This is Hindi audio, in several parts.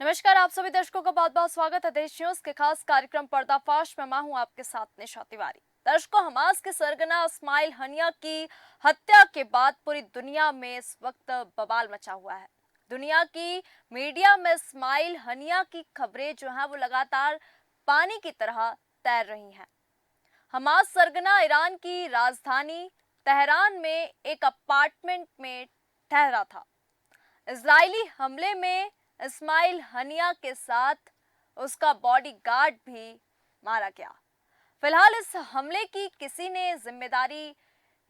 नमस्कार, आप सभी दर्शकों का बहुत बहुत स्वागत है देश न्यूज के खास कार्यक्रम पर्दाफाश में। मैं हूं आपके साथ निशा तिवारी। दर्शकों, हमास के सरगना इस्माइल हनिया की हत्या के बाद पूरी दुनिया में इस वक्त बवाल मचा हुआ है। दुनिया की मीडिया में इस्माइल हनिया की खबरें जो हैं वो लगातार पानी की तरह तैर रही हैं। हमास सरगना ईरान की राजधानी तेहरान में एक अपार्टमेंट में ठहरा था। इजरायली हमले में इस्माइल हनिया के साथ उसका बॉडीगार्ड भी मारा गया। फिलहाल इस हमले की किसी ने जिम्मेदारी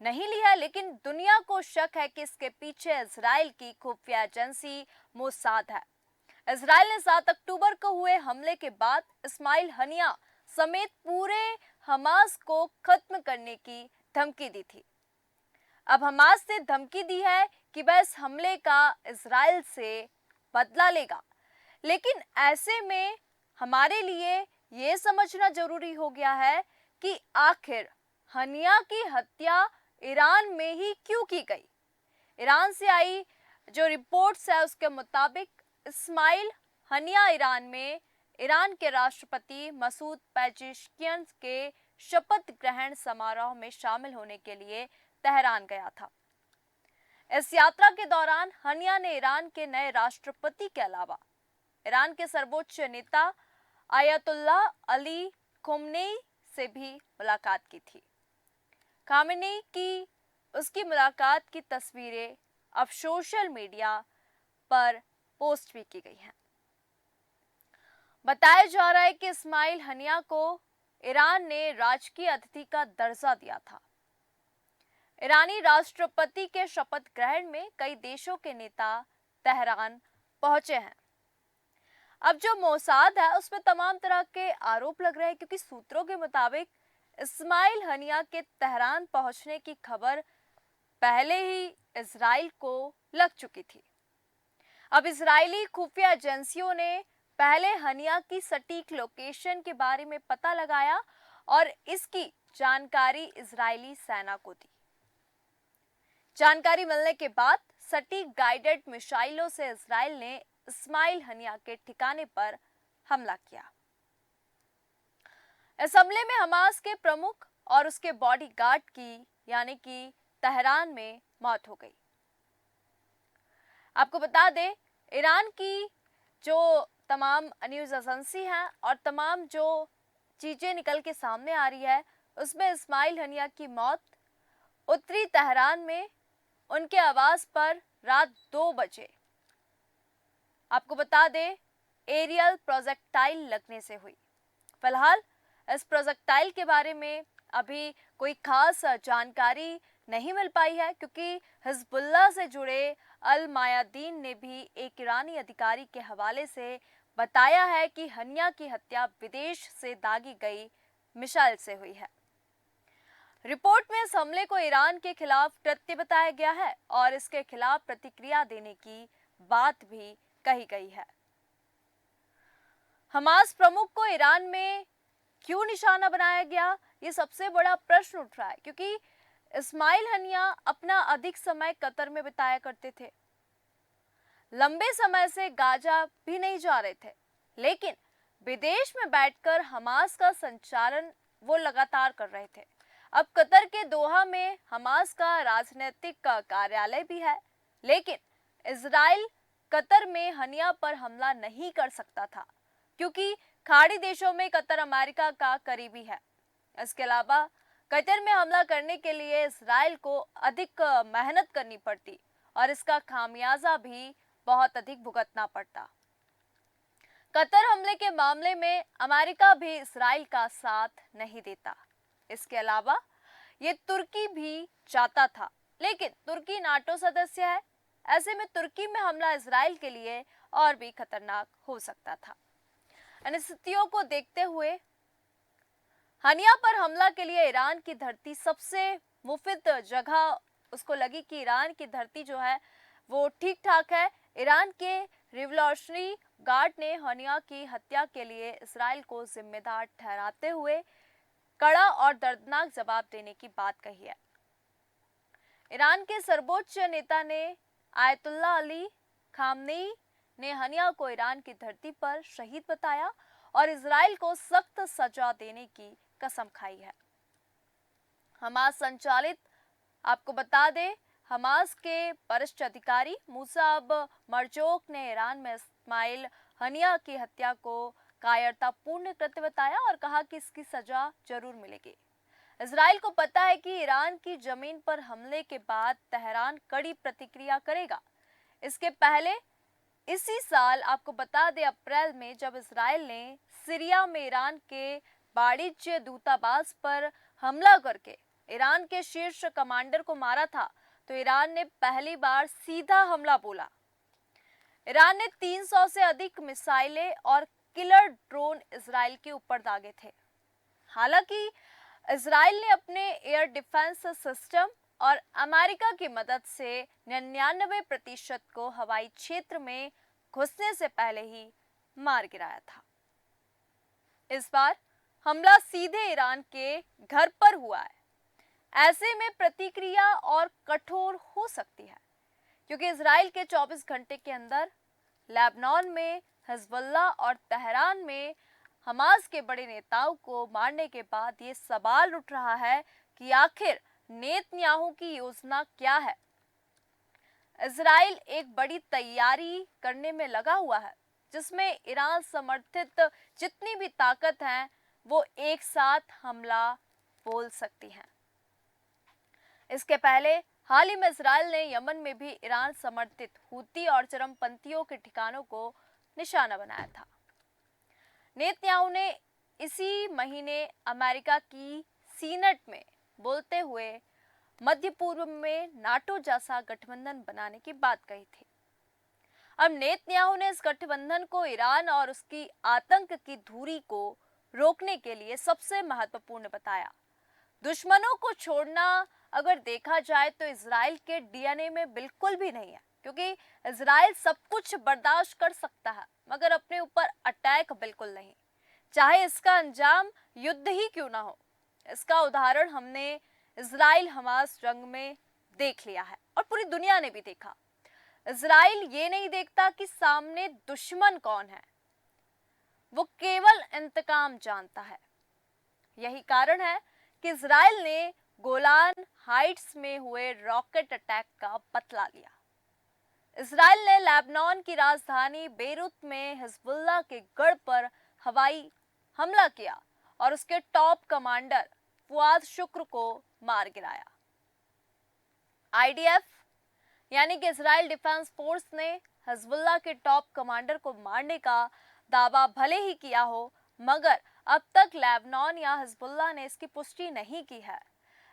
नहीं ली है, लेकिन दुनिया को शक है कि इसके पीछे इजराइल की खुफिया एजेंसी मोसाद है। इजराइल ने 7 अक्टूबर को हुए हमले के बाद इस्माइल हनिया समेत पूरे हमास को खत्म करने की धमकी दी थी। अब हमास ने धमकी दी है कि वह इस हमले का इजराइल से बदला लेगा। लेकिन ऐसे में हमारे लिए ये समझना जरूरी हो गया है कि आखिर हनिया की हत्या ईरान में ही क्यों की गई। ईरान से आई जो रिपोर्ट्स है उसके मुताबिक इस्माइल हनिया ईरान में ईरान के राष्ट्रपति मसूद पेजेश्कियन के शपथ ग्रहण समारोह में शामिल होने के लिए तेहरान गया था। इस यात्रा के दौरान हनिया ने ईरान के नए राष्ट्रपति के अलावा ईरान के सर्वोच्च नेता आयतुल्लाह अली खुमनेई से भी मुलाकात की थी। खामेनेई की उसकी मुलाकात की तस्वीरें अब सोशल मीडिया पर पोस्ट भी की गई हैं। बताया जा रहा है कि इस्माइल हनिया को ईरान ने राजकीय अतिथि का दर्जा दिया था। ईरानी राष्ट्रपति के शपथ ग्रहण में कई देशों के नेता तेहरान पहुंचे हैं। अब जो मोसाद है उसमें तमाम तरह के आरोप लग रहे हैं, क्योंकि सूत्रों के मुताबिक इस्माइल हनिया के तेहरान पहुंचने की खबर पहले ही इजराइल को लग चुकी थी। अब इजरायली खुफिया एजेंसियों ने पहले हनिया की सटीक लोकेशन के बारे में पता लगाया और इसकी जानकारी इजरायली सेना को दी। जानकारी मिलने के बाद सटीक गाइडेड मिसाइलों से इजराइल ने इस्माइल हनिया के ठिकाने पर हमला किया। इस हमले में हमास के प्रमुख और उसके बॉडीगार्ड की यानी कि तेहरान में मौत हो गई। आपको बता दें, ईरान की जो तमाम न्यूज एजेंसी हैं और तमाम जो चीजें निकल के सामने आ रही है उसमें इस्माइल हनिया की मौत उत्तरी तेहरान में उनके आवास पर रात 2 बजे, आपको बता दें, एरियल प्रोजेक्टाइल लगने से हुई। फिलहाल इस प्रोजेक्टाइल के बारे में अभी कोई खास जानकारी नहीं मिल पाई है, क्योंकि हिजबुल्लाह से जुड़े अल मायादीन ने भी एक ईरानी अधिकारी के हवाले से बताया है कि हनिया की हत्या विदेश से दागी गई मिसाइल से हुई है। रिपोर्ट में इस हमले को ईरान के खिलाफ कृत्य बताया गया है और इसके खिलाफ प्रतिक्रिया देने की बात भी कही गई है। हमास प्रमुख को ईरान में क्यों निशाना बनाया गया, ये सबसे बड़ा प्रश्न उठ रहा है, क्योंकि इस्माइल हनिया अपना अधिक समय कतर में बिताया करते थे। लंबे समय से गाजा भी नहीं जा रहे थे, लेकिन विदेश में बैठकर हमास का संचालन वो लगातार कर रहे थे। अब कतर के दोहा में हमास का राजनीतिक कार्यालय भी है, लेकिन इजराइल कतर में हनिया पर हमला नहीं कर सकता था, क्योंकि खाड़ी देशों में कतर अमेरिका का करीबी है। इसके अलावा कतर में हमला करने के लिए इजराइल को अधिक मेहनत करनी पड़ती और इसका खामियाजा भी बहुत अधिक भुगतना पड़ता। कतर हमले के मामले में अमेरिका भी इजराइल का साथ नहीं देता। इसके अलावा ये तुर्की भी चाहता था, लेकिन तुर्की नाटो सदस्य है। ऐसे में तुर्की में हमला इजराइल के लिए और भी खतरनाक हो सकता था। इन स्थितियों को देखते हुए हनिया पर हमला के लिए ईरान की धरती सबसे मुफीद जगह उसको लगी कि ईरान की धरती जो है वो ठीक ठाक है। ईरान के रिवॉल्यूशनरी गार्ड ने हनिया की हत्या के लिए इजराइल को जिम्मेदार ठहराते हुए कड़ा और दर्दनाक जवाब देने की बात कही है। ईरान के सर्वोच्च नेता ने आयतुल्लाह अली खामनेई ने हनिया को ईरान की धरती पर शहीद बताया और इजराइल को सख्त सजा देने की कसम खाई है। हमास संचालित, आपको बता दें, हमास के वरिष्ठ अधिकारी मुसाब मरजोक ने ईरान में इस्माइल हनिया की हत्या को कायरतापूर्ण कृत्य बताया और कहा कि इसकी सजा जरूर मिलेगी। इजराइल को पता है कि ईरान की जमीन पर हमले के बाद तेहरान कड़ी प्रतिक्रिया करेगा। इसके पहले इसी साल, आपको बता दें, अप्रैल में जब इजराइल ने सीरिया में ईरान के वाणिज्य दूतावास पर हमला करके ईरान के शीर्ष कमांडर को मारा था, तो ईरान ने पहली बार सीधा हमला बोला। ईरान ने 300 से अधिक मिसाइलें और किलर ड्रोन इजराइल के ऊपर दागे थे। हालांकि इजराइल ने अपने एयर डिफेंस सिस्टम और अमेरिका की मदद से 99% को हवाई क्षेत्र में घुसने से पहले ही मार गिराया था। इस बार हमला सीधे ईरान के घर पर हुआ है। ऐसे में प्रतिक्रिया और कठोर हो सकती है, क्योंकि इजराइल के 24 घंटे के अंदर लेबनान में हिजबुल्लाह और तेहरान में हमास के बड़े नेताओं को मारने के बाद ये सवाल उठ रहा है कि आखिर नेतन्याहू की योजना क्या है। इजराइल एक बड़ी तैयारी करने में लगा हुआ है, जिसमें ईरान समर्थित जितनी भी ताकत है वो एक साथ हमला बोल सकती हैं। इसके पहले हाल ही में इजराइल ने यमन में भी ईरान समर्थित हूती और चरमपंथियों के ठिकानों को निशाना बनाया था। नेतन्याहू ने इसी महीने अमेरिका की सीनेट में बोलते हुए मध्य पूर्व में नाटो जैसा गठबंधन बनाने की बात कही थी। अब नेतन्याहू ने इस गठबंधन को ईरान और उसकी आतंक की धुरी को रोकने के लिए सबसे महत्वपूर्ण बताया। दुश्मनों को छोड़ना अगर देखा जाए तो इजराइल के डीएनए में बिल्कुल भी नहीं है, क्योंकि इजराइल सब कुछ बर्दाश्त कर सकता है मगर अपने ऊपर अटैक बिल्कुल नहीं, चाहे इसका अंजाम युद्ध ही क्यों ना हो। इसका उदाहरण हमने इजराइल हमास जंग में देख लिया है और पूरी दुनिया ने भी देखा। इजराइल ये नहीं देखता कि सामने दुश्मन कौन है, वो केवल इंतकाम जानता है। यही कारण है कि इजराइल ने गोलान हाइट्स में हुए रॉकेट अटैक का बदला लिया। इजराइल ने लेबनान की राजधानी बेरूत में हिजबुल्लाह के गढ़ पर हवाई हमला किया और उसके टॉप कमांडर फुआद शुक्र को मार गिराया। आईडीएफ यानी कि इजराइल डिफेंस फोर्स ने हिजबुल्लाह के टॉप कमांडर को मारने का दावा भले ही किया हो, मगर अब तक लेबनान या हिजबुल्लाह ने इसकी पुष्टि नहीं की है।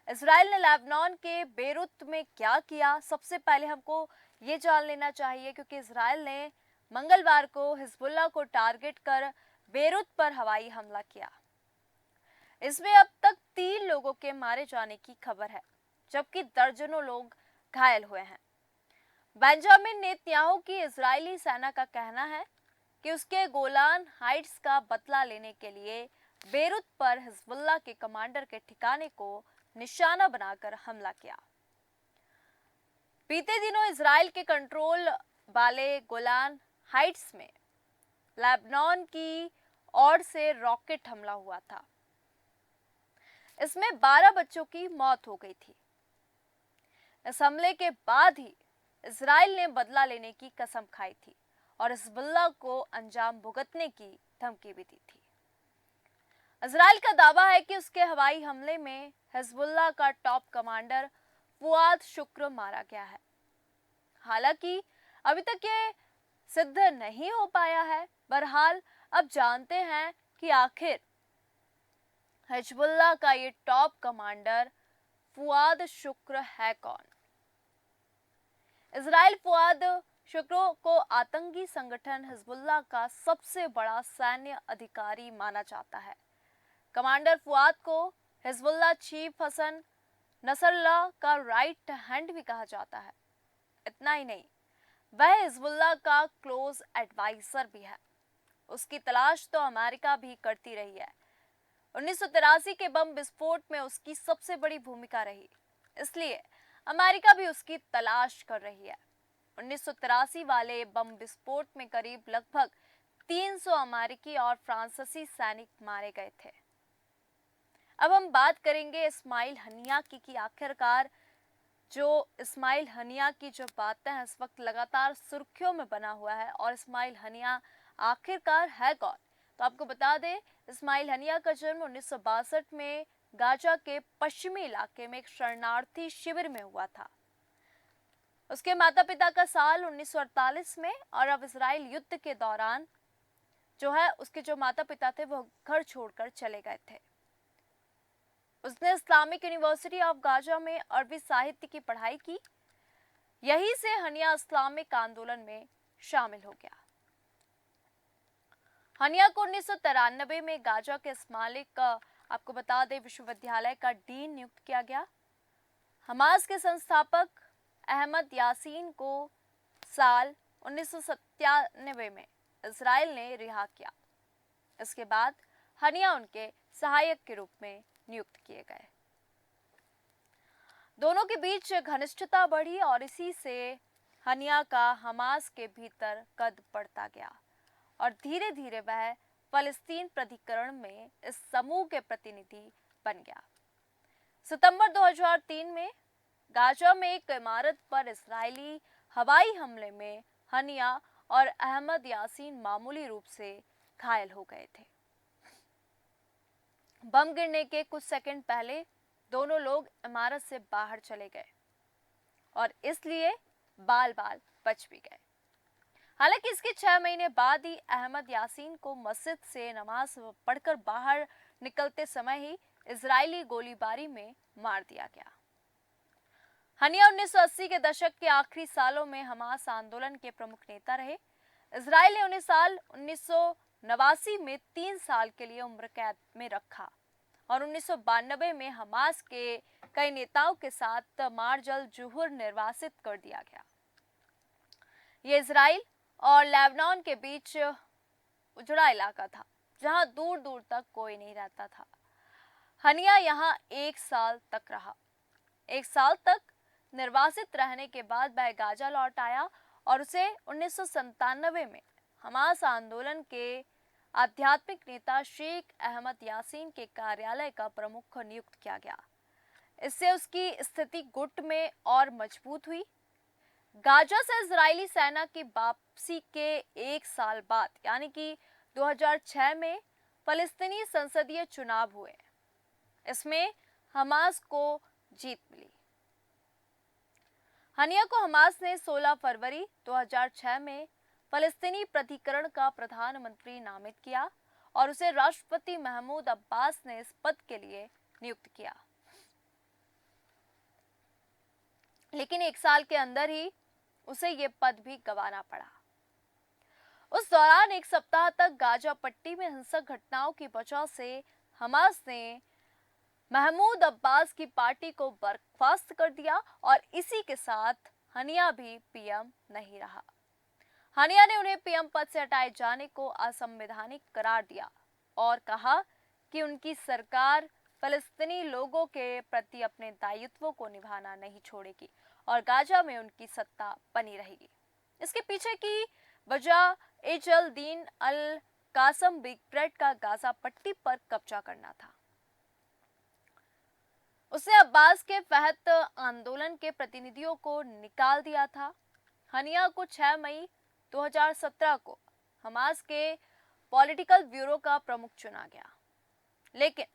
इजराइल ने लेबनान के बेरूत में क्या किया, सबसे पहले हमको ये जान लेना चाहिए, क्योंकि इजराइल ने मंगलवार को हिजबुल्लाह को टारगेट कर बेरूत पर हवाई हमला किया। इसमें अब तक 3 लोगों के मारे जाने की खबर है, जबकि दर्जनों लोग घायल हुए हैं। बेंजामिन नेतन्याहू की इजरायली सेना का कहना है कि उसके गोलान हाइट्स का बदला लेने के लिए बेरूत पर हिजबुल्लाह के कमांडर के ठिकाने को निशाना बनाकर हमला किया। बीते दिनों इजराइल के कंट्रोल वाले गोलान हाइट्स में लेबनान की ओर से रॉकेट हमला हुआ था। इसमें 12 बच्चों की मौत हो गई थी। इस हमले के बाद ही इजराइल ने बदला लेने की कसम खाई थी और हिजबुल्लाह को अंजाम भुगतने की धमकी भी दी थी। इजराइल का दावा है कि उसके हवाई हमले में हिजबुल्लाह का टॉप कमांडर फुआद शुक्र मारा गया है। हालांकि अभी तक ये सिद्ध नहीं हो पाया है। बहरहाल अब जानते हैं कि आखिर हिजबुल्लाह का ये टॉप कमांडर फुआद शुक्र है कौन। इजराइल फुआद शुक्र को आतंकी संगठन हिजबुल्लाह का सबसे बड़ा सैन्य अधिकारी माना जाता है। कमांडर फुआद को हिजबुल्लाह चीफ हसन नसरल्लाह का राइट हैंड भी कहा जाता है। इतना ही नहीं, वह हिजबुल्लाह का क्लोज एडवाइजर भी है। उसकी तलाश तो अमेरिका भी करती रही है। 1983 के बम विस्फोट में उसकी सबसे बड़ी भूमिका रही, इसलिए अमेरिका भी उसकी तलाश कर रही है। 1983 वाले बम विस्फोट में करीब लगभग 300 अमेरिकी और फ्रांसीसी सैनिक मारे गए थे। अब हम बात करेंगे इस्माइल हनिया की आखिरकार जो इस्माइल हनिया की जो बातें हैं इस वक्त लगातार सुर्खियों में बना हुआ है, और इस्माइल हनिया आखिरकार है कौन। तो आपको बता दें, इस्माइल हनिया का जन्म 1962 में गाजा के पश्चिमी इलाके में एक शरणार्थी शिविर में हुआ था। उसके माता पिता का साल 1948 में, और अब इजराइल युद्ध के दौरान जो है उसके जो माता पिता थे वो घर छोड़कर चले गए थे। उसने इस्लामिक यूनिवर्सिटी ऑफ गाजा में अरबी साहित्य की पढ़ाई की। यहीं से हनिया इस्लामिक आंदोलन में शामिल हो गया। हनिया को 1993 में गाजा के इस्लामिक आपको बता दें विश्वविद्यालय का डीन नियुक्त किया गया। हमास के संस्थापक अहमद यासीन को साल 1997 में इजराइल ने रिहा किया। इसके बाद हनिया उनके सहायक के रूप में नियुक्त किए गए। दोनों के बीच घनिष्ठता बढ़ी और इसी से हनिया का हमास के भीतर कद बढ़ता गया और धीरे धीरे वह फलस्तीन प्राधिकरण में इस समूह के प्रतिनिधि बन गया। सितंबर 2003 में गाजा में एक इमारत पर इस्राएली हवाई हमले में हनिया और अहमद यासीन मामूली रूप से घायल हो गए थे। बम गिरने के कुछ सेकंड पहले दोनों लोग इमारत से बाहर चले गए और इसलिए बाल बाल बच भी गए। हालांकि इसके 6 महीने बाद ही अहमद यासीन को मस्जिद से नमाज पढ़कर बाहर निकलते समय ही इजरायली गोलीबारी में मार दिया गया। हनिया 1980 के दशक के आखिरी सालों में हमास आंदोलन के प्रमुख नेता रहे। इजराइल ने उन्हें साल 1989 में 3 साल के लिए उम्र कैद में रखा और 1992 में हमास के कई नेताओं के साथ मार्जल जुहर निर्वासित कर दिया गया। ये इजराइल और लेबनान के बीच उजड़ा इलाका था जहां दूर दूर तक कोई नहीं रहता था। हनिया यहां 1 साल तक रहा। 1 साल तक निर्वासित रहने के बाद वह गाजा लौट आया और उसे 1997 में हमास आंदोलन के आध्यात्मिक नेता शेख अहमद यासीन के कार्यालय का प्रमुख नियुक्त किया गया। इससे उसकी स्थिति गुट में और मजबूत हुई। गाजा से इजरायली सेना की वापसी के 1 साल बाद यानी कि 2006 में फलस्तीनी संसदीय चुनाव हुए। इसमें हमास को जीत मिली। हनिया को हमास ने 16 फरवरी 2006 में फलस्तीनी प्राधिकरण का प्रधानमंत्री नामित किया और उसे राष्ट्रपति महमूद अब्बास ने इस पद के लिए नियुक्त किया। लेकिन 1 साल के अंदर ही उसे ये पद भी गंवाना पड़ा। उस दौरान 1 सप्ताह तक गाजा पट्टी में हिंसक घटनाओं की वजह से हमास ने महमूद अब्बास की पार्टी को बर्खास्त कर दिया और इसी के साथ हनिया भी पीएम नहीं रहा। हनिया ने उन्हें पीएम पद से हटाए जाने को असंवैधानिक करार दिया और कहा कि उनकी सरकार फलस्तीनी लोगों के प्रति अपने दायित्वों को निभाना नहीं छोड़ेगी और गाजा में उनकी सत्ता बनी रहेगी। इसके पीछे की वजह एजल दीन अल कासम बिग ब्रेड का गाजा पट्टी पर कब्जा करना था। उसने अब्बास के फहत आंदोलन के प्रतिनिधियों को निकाल दिया था। हनिया को 6 मई 2017 को हमास के पॉलिटिकल ब्यूरो का प्रमुख चुना गया। लेकिन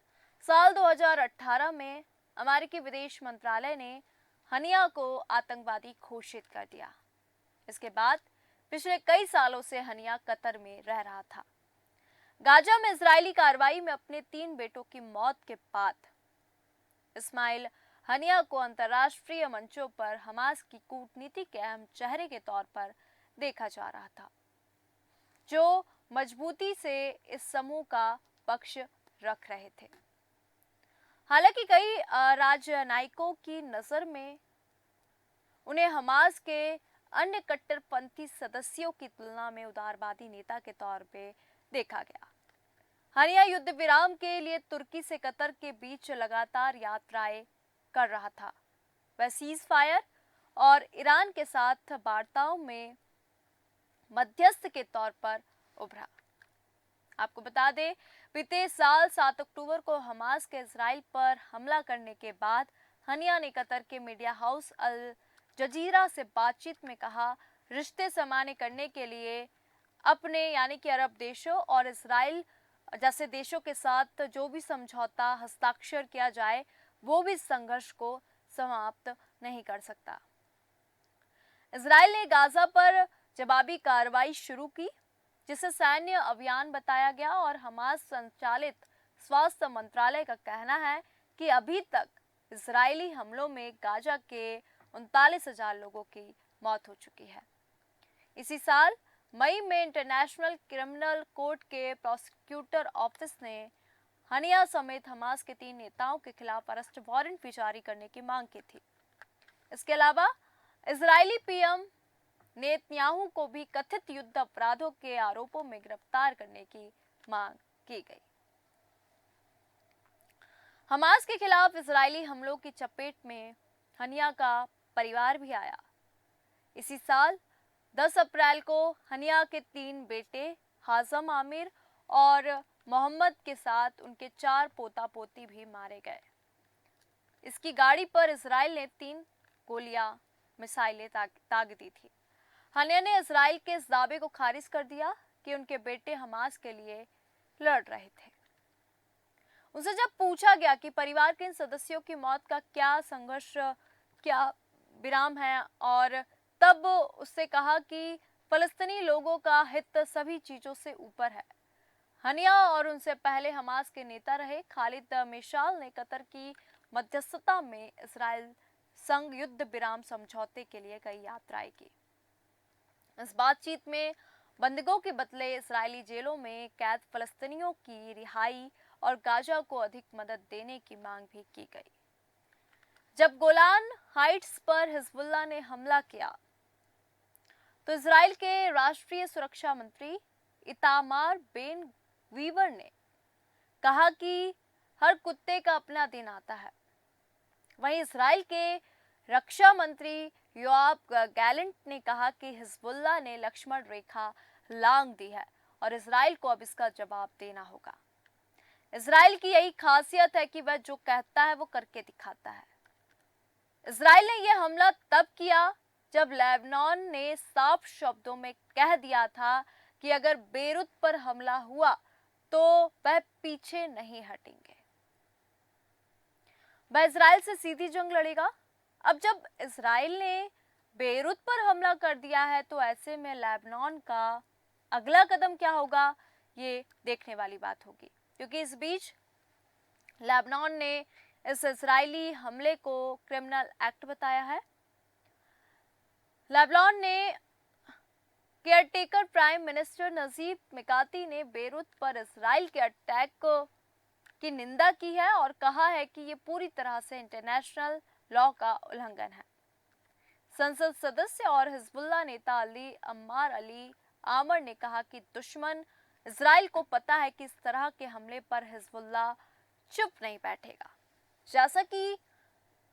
साल 2018 में अमेरिकी विदेश मंत्रालय ने हनिया को आतंकवादी घोषित कर दिया। इसके बाद पिछले कई सालों से हनिया कतर में रह रहा था। गाजा में इजरायली कार्रवाई में अपने 3 बेटों की मौत के बाद इस्माइल हनिया को अंतर्राष्ट्रीय मंचों पर हमास की कूटनीति के अहम चेहरे के तौर पर देखा जा रहा था, जो मजबूती से इस समूह का पक्ष रख रहे थे। हालांकि कई राजनयिकों की नजर में उन्हें हमास के अन्य कट्टरपंथी सदस्यों की तुलना में उदारवादी नेता के तौर पे देखा गया। हनिया युद्ध विराम के लिए तुर्की से कतर के बीच लगातार यात्राएं कर रहा था। वह सीज फायर और ईरान के साथ वार्ताओं में मध्यस्थ के तौर पर उभरा। आपको बता दें, बीते साल 7 अक्टूबर को हमास के इजराइल पर हमला करने के बाद हनिया ने कतर के मीडिया हाउस अल जजीरा से बातचीत में कहा, रिश्ते सामान्य करने के लिए अपने यानी कि अरब देशों और इजराइल जैसे देशों के साथ जो भी समझौता हस्ताक्षर किया जाए वो भी संघर्ष को समाप्त नहीं कर सकता। इजराइल ने गाजा पर जवाबी कार्रवाई शुरू की, जिसे सैन्य अभियान बताया गया और हमास संचालित स्वास्थ्य मंत्रालय का कहना है कि अभी तक इजरायली हमलों में गाजा के 39,000 लोगों की मौत हो चुकी है। इसी साल मई में इंटरनेशनल क्रिमिनल कोर्ट के प्रोसिक्यूटर ऑफिस ने हनिया समेत हमास के 3 नेताओं के खिलाफ अरेस्ट वारंट भी जारी करने की मांग की थी। इसके अलावा इजरायली पीएम नेतन्याहू को भी कथित युद्ध अपराधों के आरोपों में गिरफ्तार करने की मांग की गई। हमास के खिलाफ इजरायली हमलों की चपेट में हनिया का परिवार भी आया। इसी साल 10 अप्रैल को हनिया के 3 बेटे हाजम आमिर और मोहम्मद के साथ उनके 4 पोता पोती भी मारे गए। इसकी गाड़ी पर इजराइल ने 3 गोलियां मिसाइलें दाग दी थी। हनिया ने इजराइल के इस दावे को खारिज कर दिया कि उनके बेटे हमास के लिए लड़ रहे थे। उनसे जब पूछा गया कि परिवार के इन सदस्यों की मौत का क्या संघर्ष क्या विराम है, और तब उससे कहा कि फलस्तीनी लोगों का हित सभी चीजों से ऊपर है। हनिया और उनसे पहले हमास के नेता रहे खालिद मिशाल ने कतर की मध्यस्थता में इजराइल संग युद्ध विराम समझौते के लिए कई यात्राएं की। इस बातचीत में बंदिगों के बदले इजरायली जेलों में कैद फलस्तीनियों की रिहाई और गाजा को अधिक मदद देने की मांग भी की गई। जब गोलान हाइट्स पर हिजबुल्लाह ने हमला किया तो इजराइल के राष्ट्रीय सुरक्षा मंत्री इतामार बेन वीवर ने कहा कि हर कुत्ते का अपना दिन आता है। वहीं इजराइल के रक्षा मंत्री योआब गैलेंट ने कहा कि हिजबुल्लाह ने लक्ष्मण रेखा लांघ दी है और इजराइल को अब इसका जवाब देना होगा। इजराइल की यही खासियत है कि वह जो कहता है वो करके दिखाता है। इजराइल ने यह हमला तब किया जब लेबनान ने साफ शब्दों में कह दिया था कि अगर बेरूत पर हमला हुआ तो वह पीछे नहीं हटेंगे, वह इजराइल से सीधी जंग लड़ेगा। अब जब इजराइल ने बेरूत पर हमला कर दिया है तो ऐसे में लेबनान का अगला कदम क्या होगा, ये देखने वाली बात होगी, क्योंकि इस बीच लेबनान ने इस इजरायली हमले को क्रिमिनल एक्ट बताया है। लेबनान ने केयरटेकर प्राइम मिनिस्टर नजीब मिकाती ने बेरूत पर इजराइल के अटैक की निंदा की है और कहा है कि ये पूरी तरह से इंटरनेशनल लॉ का उल्लंघन है। संसद सदस्य और हिजबुल्लाह नेता अली अम्मार अली आमर ने कहा कि दुश्मन इजराइल को पता है कि इस तरह के हमले पर हिजबुल्लाह चुप नहीं बैठेगा। जैसा कि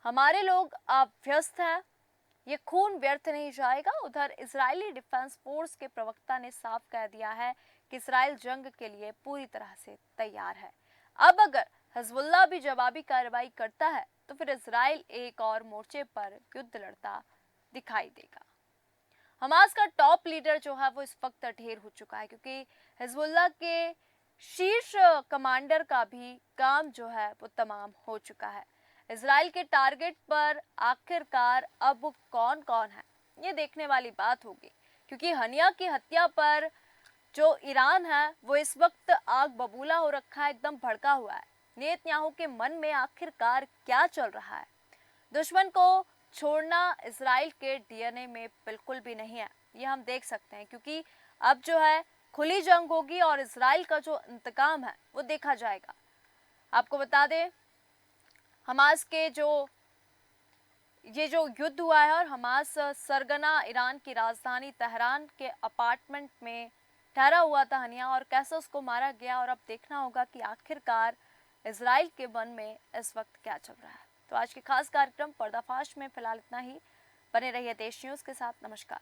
हमारे लोग अब व्यस्त हैं, ये खून व्यर्थ नहीं जाएगा। उधर इजरायली डिफेंस फोर्स के प्रवक्ता ने साफ कह दिया है कि इजराइल जंग के लिए पूरी तरह से तैयार है। अब अगर हिजबुल्लाह भी जवाबी कार्रवाई करता है तो फिर इजराइल एक और मोर्चे पर युद्ध लड़ता दिखाई देगा। हमास का टॉप लीडर जो है वो इस वक्त ढेर हो चुका है, क्योंकि हिजबुल्लाह के शीर्ष कमांडर का भी काम जो है वो तमाम हो चुका है। इजराइल के टारगेट पर आखिरकार अब कौन कौन है, ये देखने वाली बात होगी, क्योंकि हनिया की हत्या पर जो ईरान है वो इस वक्त आग बबूला हो रखा है, एकदम भड़का हुआ है। नेतन्याहू के मन में आखिरकार क्या चल रहा है? दुश्मन को छोड़ना इजराइल के डीएनए में बिल्कुल भी नहीं है, ये हम देख सकते हैं, क्योंकि अब जो है खुली जंग होगी और इजराइल का जो इंतकाम है वो देखा जाएगा। आपको बता दें, हमास के ये जो युद्ध हुआ है और हमास सरगना ईरान की राजधानी तेहरान के अपार्टमेंट में ठहरा हुआ था हनिया, और कैसे उसको मारा गया, और अब देखना होगा कि आखिरकार इजराइल के मन में इस वक्त क्या चल रहा है। तो आज के खास कार्यक्रम पर्दाफाश में फिलहाल इतना ही। बने रहिए देश न्यूज के साथ। नमस्कार।